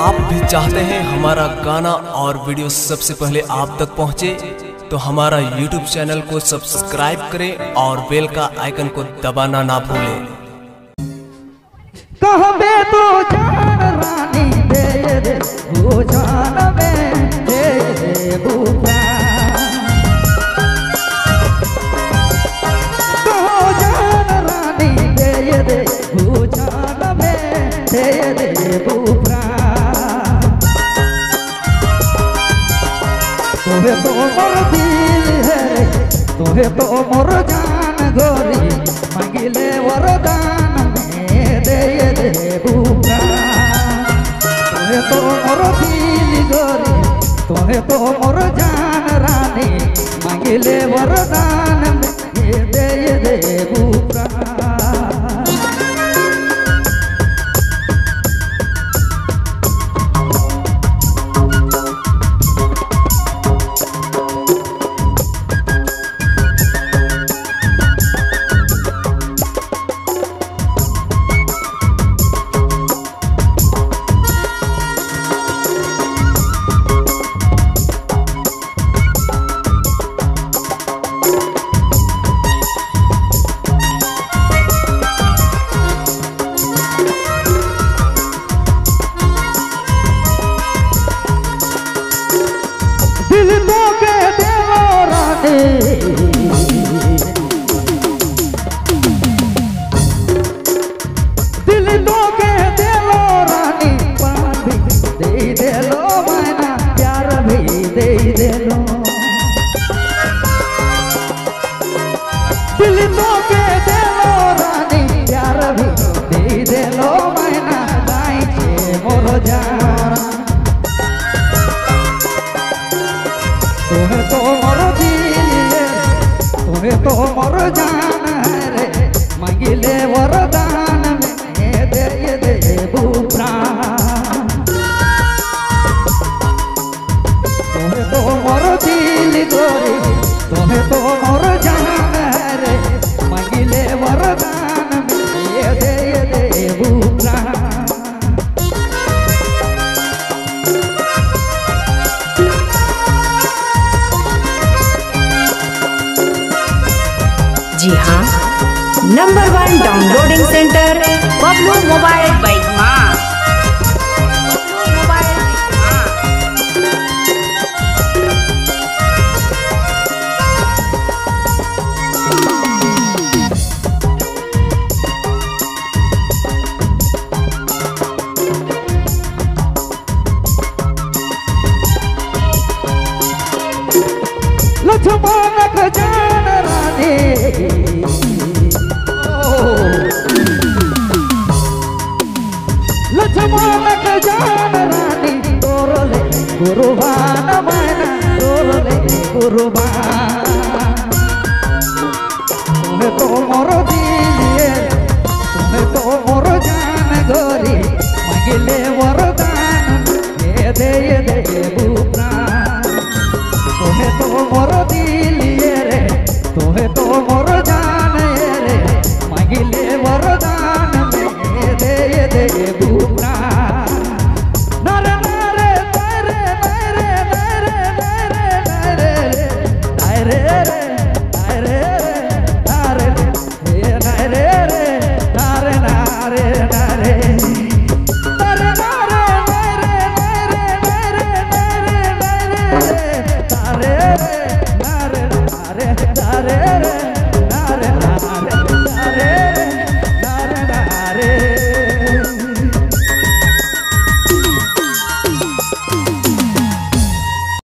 आप भी चाहते हैं हमारा गाना और वीडियो सबसे पहले आप तक पहुंचे, तो हमारा YouTube चैनल को सब्सक्राइब करें और बेल का आइकन को दबाना ना भूलें। कहबे तो जान रानी दे दे वो जान में दे दे बुआ, कहो जान रानी दे दे वो जान में दे दे बुआ। तोहे तो मोर दिल है, तोहे तो मोर जान गोरी, मांगिले वरदान में दे दे बुआ। तोहे तो मोर दिल गोरी, तोहे तो मोर जान रानी, मांगिले वरदान में दे दे बुआ। दिल तो के देवो रानी, दिल तो के देवो रानी, पानी दे दे लो मैना, प्यार भी दे दे लो। दिल तो के देवो रानी, प्यार भी दे दे लो मैना, गाई छे मोर जान। तुम्हें तो मोर दिल तुम्हें तो मोर जान रे, मांगिले वरदान में दे दे बुआ। तुम्हें तो मोर दिल गोरी, तुम्हें तो मोर जान रे, मांगिले वरदान में दे दे बुआ। जी हाँ, number 1 downloading centre Bablu mobile bike माँ। लक्ष्मण खजान रानी, लक्ष्मण खजान रानी, तोरले गुरुबान मैना, तोरले गुरुबान। तुम्हें तो मोर दिल, तुम्हें तो मोर जान गोरी, मांगिले वरदान दे दे बुआ। तुम्हें तो मोर